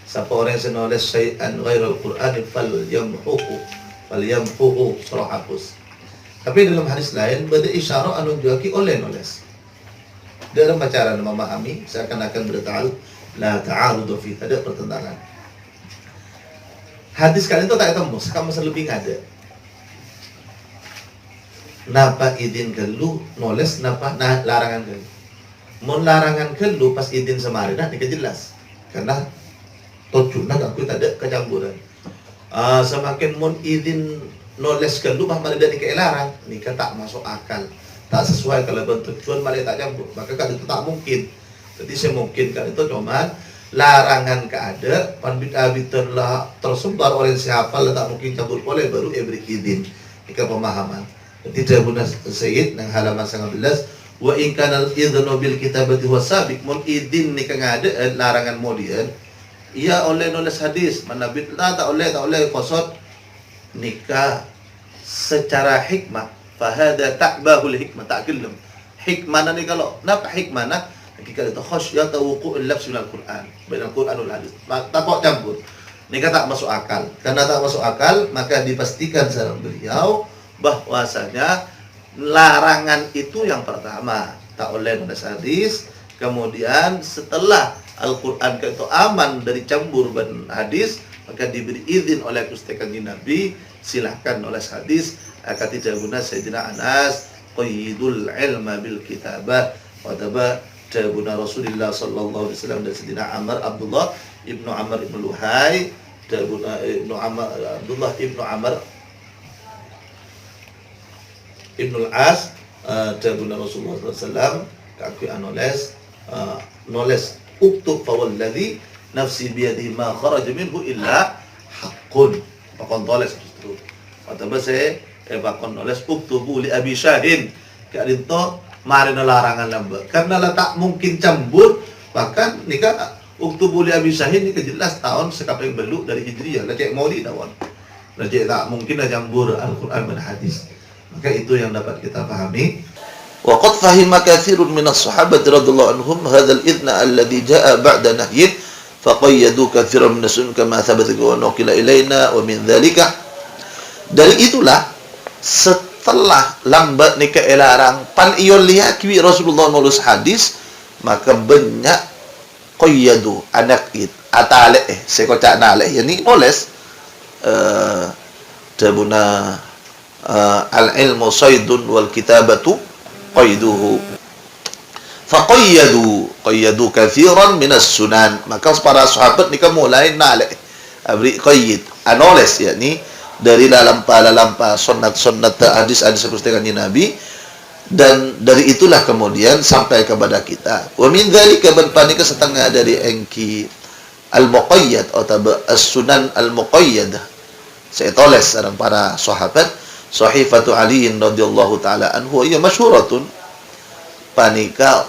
siapa orang yang menulis syai'an ghairal Qur'an fal yamhuhu surah hapus tapi dalam hadis lain ada isyarat anu juaki oleh nulis dalam cara memahami seakan-akan berta'al la ta'arudu fi ada pertentangan hadis kali itu tak ketemu, kamu lebih ada. Napa izin kelu, nulis napa larangan kelu. Mun larangan kelu pas izin semarina dikejelas. Karena tocuna aku tak ada kecampuran. Semakin mun izin nulis kelu mah marida dikelarang, nikah tak masuk akal. Tak sesuai kalau bentuk tujuan malah tak campur. Maka kan itu tak mungkin. Jadi semungkin kan itu cuman larangan keada panbit-abitlah tersebar oleh siapa tak mungkin cabut boleh baru beri izin jika pemahaman Tidak guna Sayyid nang halaman 19, wa in kana al-idhnu bil kitabati huwa sabiq, mun idin ni kang ada larangan modian ia oleh nulis hadis manabit tak oleh qasad nikah secara hikmah, fahada ta'bahul hikmah ta'kilum hikmah ni kalau napa hikmah nak kita itu khasyat wuqu'il lafz min al-Quran bain al-Quran wal hadis, tak kok campur ni tak masuk akal. Karena tak masuk akal maka dipastikan sama beliau bahwasanya larangan itu yang pertama tak oleh nulis hadis, kemudian setelah Al-Quran itu aman dari campur dan hadis, maka diberi izin oleh Gusti Kanjeng Nabi silahkan nulis hadis. Akan tidak guna Sayyidina Anas qayyidul ilma bil kitabah wa tabuna Rasulullah sallallahu alaihi wasallam dan Sayyidina Abdullah ibnu Amr ibnu Luhai tabuna Abdullah ibnu Amr ibnu Al-As tabuna Rasulullah sallallahu alaihi wasallam kakui nulis uktub fawalladhi nafsi biyadihi ma kharaja minhu illa haqqun pakon tulis justru atau bahasa pakon nulis uktubu li Abi Syahin kadinto marina larangan lamba karena tak mungkin campur. Bahkan nikah uktubu li Abi Syahin ni jelas tahun sekaping beluk dari Hijriyah lah cek maulid awan lah cek tak mungkin lah campur Al-Quran dan hadis. Maka itu yang dapat kita pahami. وقد فهم كثير من الصحابة رضي الله عنهم هذا الإذن الذي جاء بعد نهي فقيدوا كثيرا من السنن كما ثبت ونقل إلينا ومن ذلك. Dari itulah setelah lambat nikah larang pan iyon lihat kiwi Rasulullah nulis hadis maka banyak qayyadu anak it atale sekocak naleh yani nulis dabuna al-ilmu saydun wal kitabatu qayduhu qayyadu kathiran minas sunan. Maka para sahabat ni mulai nalek abri qayyid anoles yakni dari lampa sunnat hadis seperti kanjeng Nabi, dan dari itulah kemudian sampai kepada kita. Wa min dzalika ban panika setengah dari engki al-muqayyad atau as-sunan al-muqayyadah saya tulis sareng para sahabat. Sahifatu Ali radhiyallahu taala anhu ia masyhuratun panika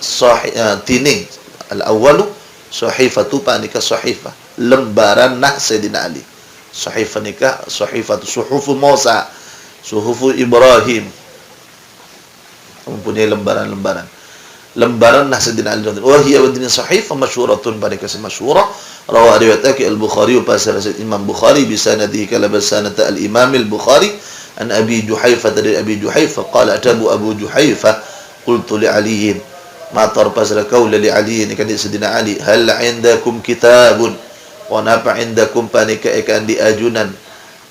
tining al-awwalu sahifatu panika sahifah lembaran nak Sayyidina Ali. Sahifah nikah sahifatu suhufu Musa suhufu Ibrahim mempunyai lembaran nak Sayyidina Ali wa hiya wadin sahifah masyhuratun panika masyhurah rawa riwayatake al-Bukhari wa pasal Imam Bukhari bisa nadhi kala basanata al-Imam al-Bukhari an Abi Juhaifah dari Abi Juhaifah qala atabu Abu Juhaifah qultu li Ali ma tarfasra qawla li Ali ni kan Sayyidina Ali hal indakum kitabun wa napa indakum panika ikan di ajunan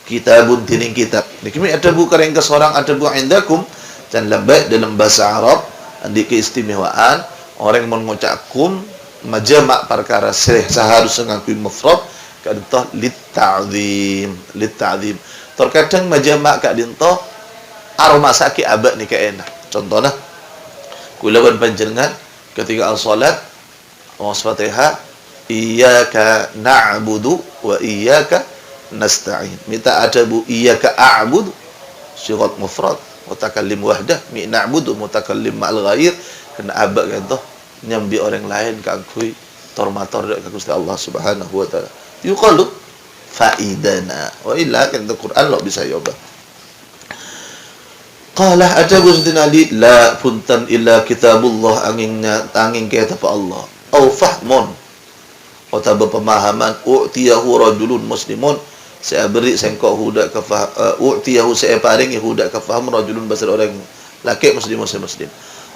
kitabun tining kitab nikmi atabu kareng ke seorang atabu indakum dan labak dalam bahasa Arab andi keistimewaan orang mengucapkum majamak perkara seharusnya ngakui mufrad kadang lit ta'zim terkadang majamak kak dinto aroma sakit abad ni ka enak. Contohnya kulawan panjenengan ketika al-salat Al-Fatihah iyyaka na'budu wa iyyaka nasta'in. Minta adabu iyyaka a'budu sirat mufrad mutakallim wahdah mi na'budu mutakallim ma'al ghair kena abad kan toh nyambi orang lain kangkui tormator dak ka Gusti Allah Subhanahu wa taala. Yuqalu faidana wa illa kan Al-Quran lo bisa yoba. Qala ajabu Sayyidina Ali la puntan illa kitabullah angin kata Allah au fahmun atau pemahaman u'tiyahu rajulun muslimun saya beri sengkok hudak ke u'tiyahu saya paringi hudak ke faham rajulun basal orang laki muslim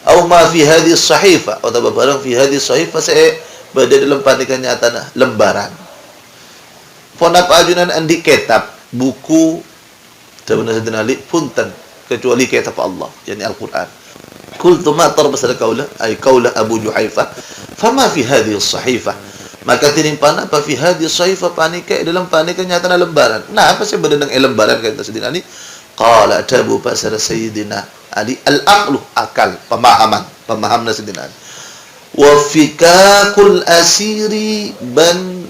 au ma fi hadhihi sahifa atau barang fi hadhihi sahifa saya berada dalam panikan nyata lembaran pondap ajunan andi kitab buku tabuna Sayyidina Ali punten kecuali kitab Allah yakni Al-Quran. Qultu ma tarbasal qawla ay qawla Abu Juhaifah fama fi hadhihi as-sahifah maka tinimpan apa fi hadhihi as-sahifah panika dalam panika nyata lembaran. Nah apa sih benda nang lembaran kata Sayyidina Ali? Qala tabu pasal Sayyidina Ali al-aqlu akal pemahaman Sayyidina Ali wa fikakul asiri ban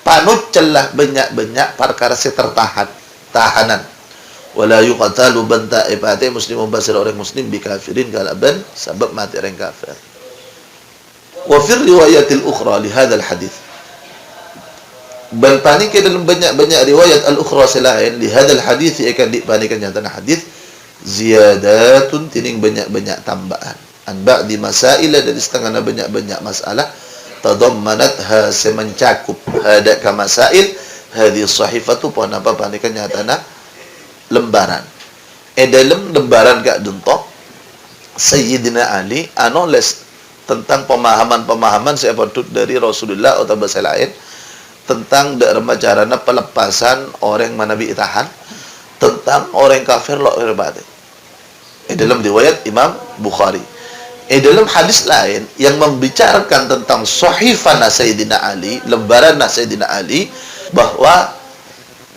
panut celah banyak-banyak perkara tahanan wala yuqatalu banta ipate muslimun basir orang muslim bi kafirin kalaban sebab mati orang kafir. Wa fi riwayatil ukhra li hadzal hadis. Bal panik dalam banyak-banyak riwayat al-ukhra selain li hadzal hadis akan dipanikan tanah hadis ziyadatun tining banyak-banyak tambahan. An ba'di masail dari setengah banyak-banyak masalah tadammanatha semencakup hada ka masail hadhihi sahifatu pun apa panikan tanah lembaran. Dalam lembaran kak duntok Sayyidina Ali anoles tentang pemahaman-pemahaman saya patut dari Rasulullah atau bahasa lain tentang carana pelepasan orang manabi itahan tentang orang kafir lo ibadah. Dalam riwayat Imam Bukhari. Dalam hadis lain yang membicarakan tentang sahifana Sayyidina Ali, lembaran Sayyidina Ali, bahwa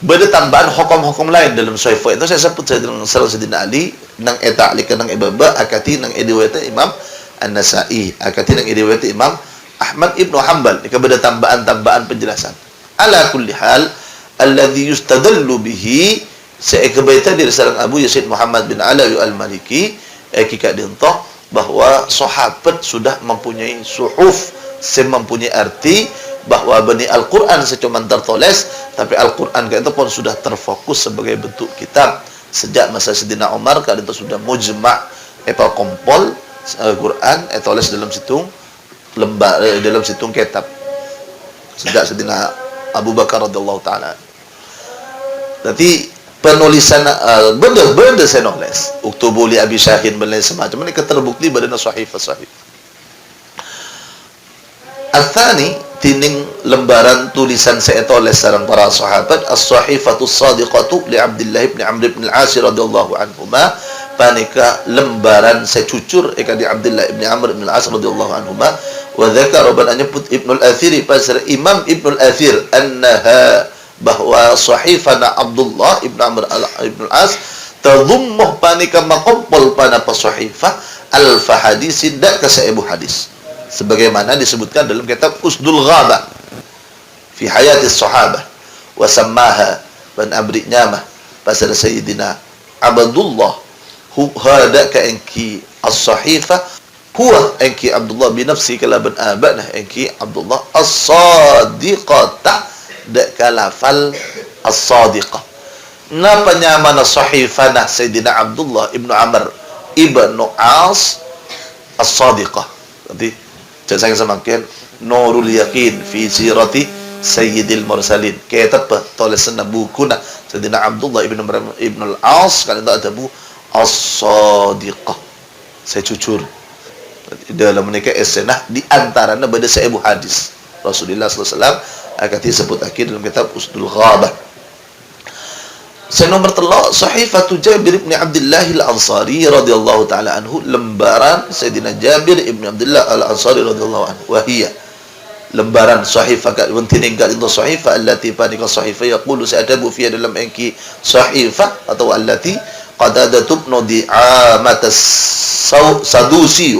beda tambahan hukum-hukum lain dalam sahifah itu saya sebut Sayyidina Ali nang eta'lik nang ibaba akati nang riwayat Imam An-Nasa'i akati nang riwayat Imam Ahmad Ibnu Hanbal. Ini beda tambahan-tambahan penjelasan. Ala kulli hal alladhi yustadallu bihi sekebaita dari sarang Abu Yazid Muhammad bin Alawi Al-Maliki kika dintoh bahwa sahabat sudah mempunyai suhuf mempunyai arti bahwa bani Al-Quran secuman tertulis, tapi Al-Quran itu pun sudah terfokus sebagai bentuk kitab sejak masa Sayyidina Umar. Kalau itu sudah mujma' kompol Al-Quran tulis dalam situng lembar dalam situng kitab sejak Sayyidina Abu Bakar radhiyallahu taala. Jadi penulisan benda saya nulis uktubu li Abi Syahin dan lain semacam ini terbukti pada sahih. Al-Thani tining lembaran tulisan saya tulis sareng para sahabat as-sahifatus sadiqatu li Abdullah bin Amr bin Al-As radhiyallahu anhuma panika lembaran secucur di Abdullah bin Amr bin Al-As radhiyallahu anhuma wa dzakara ban nyebut Ibnu Al-Athir pasar Imam Ibnu Al-Athir annaha bahwa sahifana Abdullah ibn Amr ibn Al-As tadhummu panika maqabbal pana sahifah alfa hadisin dak kasaibu hadis sebagaimana disebutkan dalam kitab Usdul Ghabah fi hayatis sahabah wa sammaha ban abri nyamah pasal Sayyidina Abdullah hada ka enki as-sahifah huwa enki Abdullah bi nafsi kala ban abana enki Abdullah as-sadiqata dak kalafal as-sadiqah napa nyamana sahifana Sayyidina Abdullah ibnu Amr ibnu As as-sadiqah. Nanti saya semakin Nurul Yaqin fi sirati Sayyidil Mursalin kitab tulisan buku Sayyidina Abdullah ibnu Al-As kan itu ada bu as-sadiqah saya cucur dalam menikah esenah di antaranya pada seibu hadis Rasulullah SAW akan disebut akhir dalam kitab Usdul Ghabah. Nomor 3 Sahifatu Jabir bin Abdullah Al-Ansari radhiyallahu taala anhu lembaran Sayyidina Jabir bin Abdullah Al-Ansari radhiyallahu anhu wahia lembaran sahifah kat wentining kat itu sahifah allati panika sahifah yaqulu sa'adabu fi dalam engki sahifah atau allati Qatadah ibnu Di'amah as-Sadusi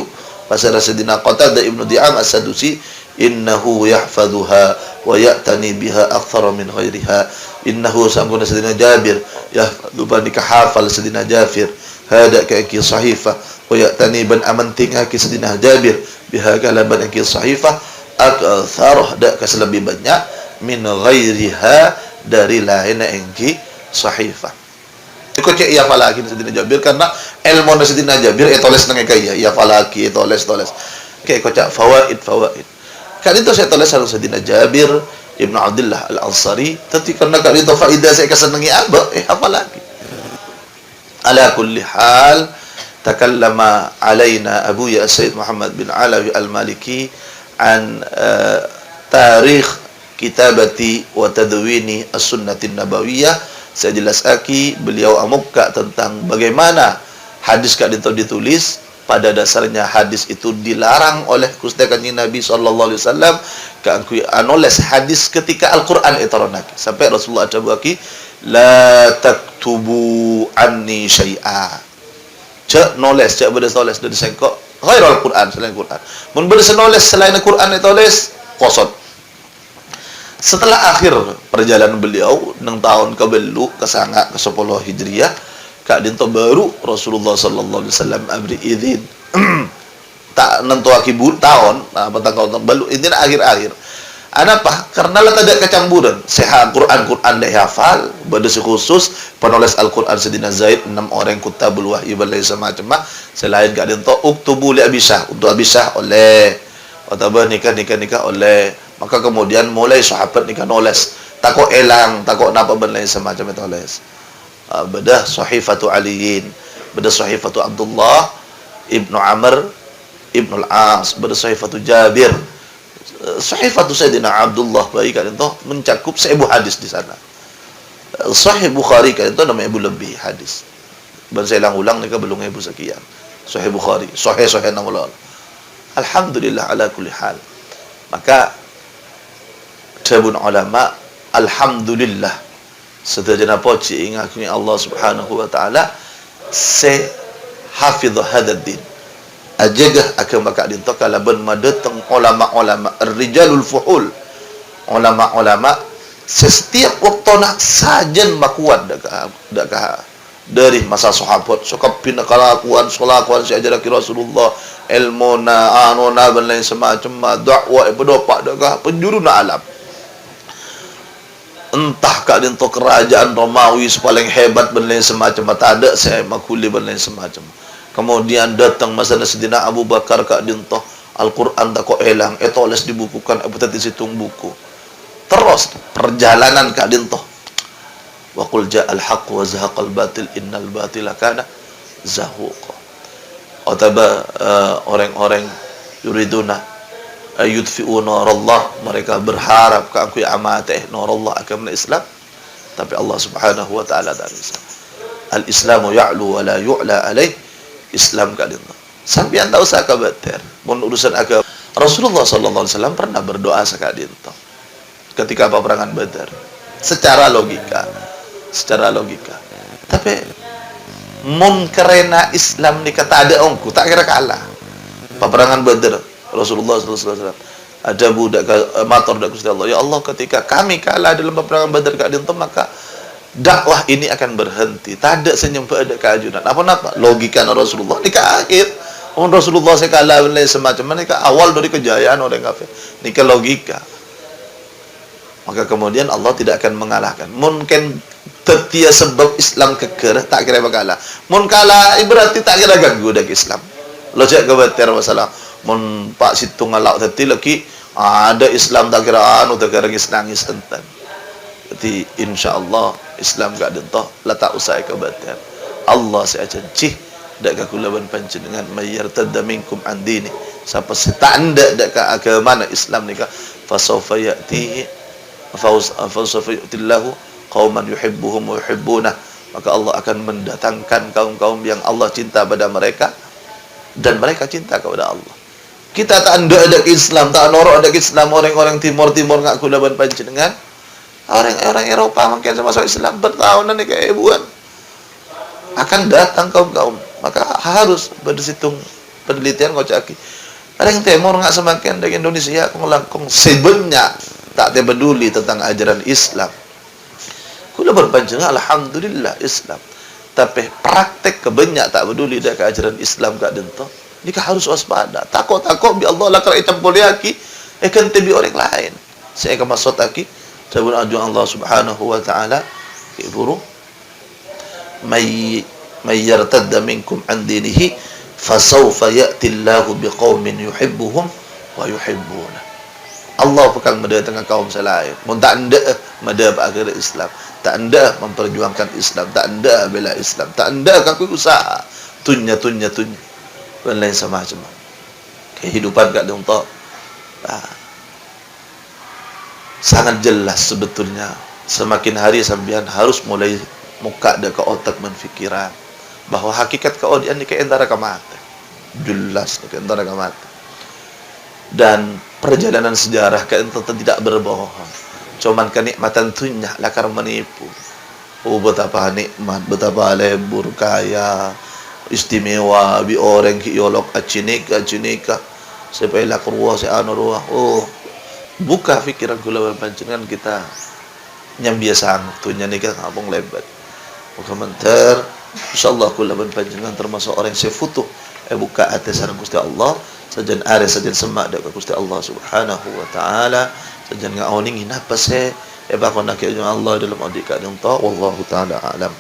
pasal Sayyidina Qatadah ibnu Di'amah as-Sadusi innahu yahfadhuha wa ya'tani biha akthara min ghairiha innahu sanguna Sayyidina Jabir yahfadhu panika hafal Sayyidina Jafir hada ka engki sahifah wa ya'tani ban amantinga ki Sayyidina Jabir biha kalaban engki sahifah akthar dak lebih banyak min ghairiha dari lain engki sahifah. Ikut cek ya falaki Sayyidina Jabir karena ilmu Sayyidina Jabir tulis nang kaya ya falaki tulis kayak kocak fawaid kan itu saya tulis harus Sayyidina Jabir Ibnu Abdullah Al-Ansari tapi karena kali itu faedah saya kesenangi apa lagi. Ala kulli hal takallama alaina Abu Ya Sayyid Muhammad bin Alawi Al-Maliki an tarikh kitabati wa tadwini as-sunnatin nabawiyah. Saya jelaskan beliau amukka tentang bagaimana hadis kak ditulis. Pada dasarnya hadis itu dilarang oleh Gusti Kanjeng Nabi sallallahu alaihi wasallam kangku anoles hadis ketika Al-Qur'an itaronaki sampai Rasulullah ada buaki la taktubu anni syai'a cak noles cak beda noles dari sengkok ghairul Qur'an selain Qur'an mun beda noles selain Qur'an itulis qosod Setelah akhir perjalanan beliau nang tahun ke-8 ke 10 Hijriah, kak dinto baru Rasulullah sallallahu alaihi wasallam abri izin tak nentu akibur tahun petang tahun balu ini akhir-akhir. Apa? Karena lah tidak kecampuran. Sehat Quran dah hafal, berdasi khusus penulis Al-Quran Sayyidina Zaid 6 orang kutabul wahyi balai semacam selain kak dinto uktubu li Abisah untuk Abisah oleh atau nikah oleh. Maka kemudian mulai sahabat nikah nulis takut elang, takut napa benda semacam itu nulis. Bedah Sahifatu Aliyin, bedah Sahifatu Abdullah Ibnu Amr Ibnu Al-As, bedah Sahifatu Jabir, Sahifatu Sayyidina Abdullah baik kan itu mencakup 1000 hadis di sana. Sahih Bukhari kan itu namanya 1000 lebih hadis. Dan saya ulang nikah belum 1000 sekian. Sahih Bukhari, sahih namanya. Alhamdulillah ala kulli hal. Maka sabun ulama alhamdulillah setajana poci ingakni Allah Subhanahu wa taala se hafidh hadad din ajagah akan maka dinto kala ben madateng ulama-ulama rijalul fuhul ulama-ulama setiap waktu nak sajen makuat dak dari masa sahabat sokap pina kalakuan solakuan si ajaran Rasulullah ilmuna anuna dan lain semacam dakwah berdoa dak penjuru na alam. Entah kak dinto kerajaan Romawi paling hebat dan lain semacam tak ada saya makuli dan lain semacam. Kemudian datang masa Sayyidina Abu Bakar kak dinto Al-Quran tak kok elang etoles dibukukan tadi situng buku. Terus perjalanan kak dinto wa qul ja'al haqq wa zahaqal batil innal batila kana zahuqa. Otaba orang-orang yuriduna yudfi'u nurallah, mereka berharap ke aku amate nurallah agama Islam, tapi Allah Subhanahu wa taala dari Islam. Al-Islamu ya'lu wa la yu'la alaih. Islam kalian sampean tahu saka bater mun urusan agama. Rasulullah sallallahu alaihi wasallam pernah berdoa sakadin ketika peperangan Badar secara logika. Tapi mun karena Islam ni kata ada ongku tak kira kalah. Peperangan Badar Rasulullah SAW ada budak matur dak Gusti Allah, ya Allah ketika kami kalah dalam peperangan Badar kalian maka dakwah ini akan berhenti, tak ada senyumpa ada keajunan apa-apa. Logika Rasulullah nikah akhir Rasulullah saya kalah oleh semacam mereka awal dari kejayaan orang kafir nikah logika. Maka kemudian Allah tidak akan mengalahkan. Mungkin tetia sebab Islam keker tak kira bakalah mun kalah berarti tak kira ganggu dak Islam lo cek kebater masalah mun pak situ ngalak tadi lagi ada Islam tak kira anu tak kira nangis entan. Jadi insyaallah Islam gak ada lah tak usah kebater. Allah saya janji dak kakulaban panjenengan mayyartadda minkum an dini siapa setanda dak ka agama Islam nikah fasawfa ya'tihi fasawfa yu'tillahu qauman yuhibbuhum wa yuhibbunah, maka Allah akan mendatangkan kaum-kaum yang Allah cinta pada mereka dan mereka cinta kepada Allah. Kita tak ada Islam, tak norok ada Islam, orang-orang timur ngak kulaban panjenengan. Orang-orang Eropa mungkin masuk Islam bertahunan ni kayak ibuan. Akan datang kaum-kaum, maka harus bersitung penelitian kocaki. Orang timur ngak semakin dari Indonesia ngolakong sebenarnya tak peduli tentang ajaran Islam. Kula berpanjangan alhamdulillah Islam. Tapi praktek kebanyak tak peduli dah ke ajaran Islam kak dento. Ni harus waspada. Takut bi Allah lah kalau campur lagi akan tebi orang lain. Saya akan masuk lagi sabun ajuan Allah Subhanahu wa taala iburu may yartadda minkum an dinihi fasawfa ya'ti Allahu biqaumin yuhibbuhum wa yuhibbuna. Allah akan mendatangkan kaum selain. Mun tak anda madhab agama Islam, tak anda memperjuangkan Islam, tak anda bela Islam, tak anda kaku usaha tunya dan lain semacam. Kehidupan kat dong sangat jelas sebetulnya. Semakin hari sambian harus mulai muka dak ke otak menfikiran bahwa hakikat keodian ni ke antara kamate. Jelas ke antara kamate. Dan perjalanan sejarah kan tidak berbohong. Cuman kenikmatan tunya lakar menipu. Oh betapa nikmat, betapa lebur kaya, istimewa bi orang ki yolok acinika. Sepela keruah se anu ruah. Oh buka pikiran kula panjenengan kita yang biasa waktunya nikah ngapung lebat. Muka menter insyaallah kula panjenengan termasuk orang yang sefutuh buka hati sareng Gusti Allah sajan are sajan semak dak Gusti Allah Subhanahu wa taala sajan ngaoning napa se bakon nak Allah dalam adik ka wallahu taala alam.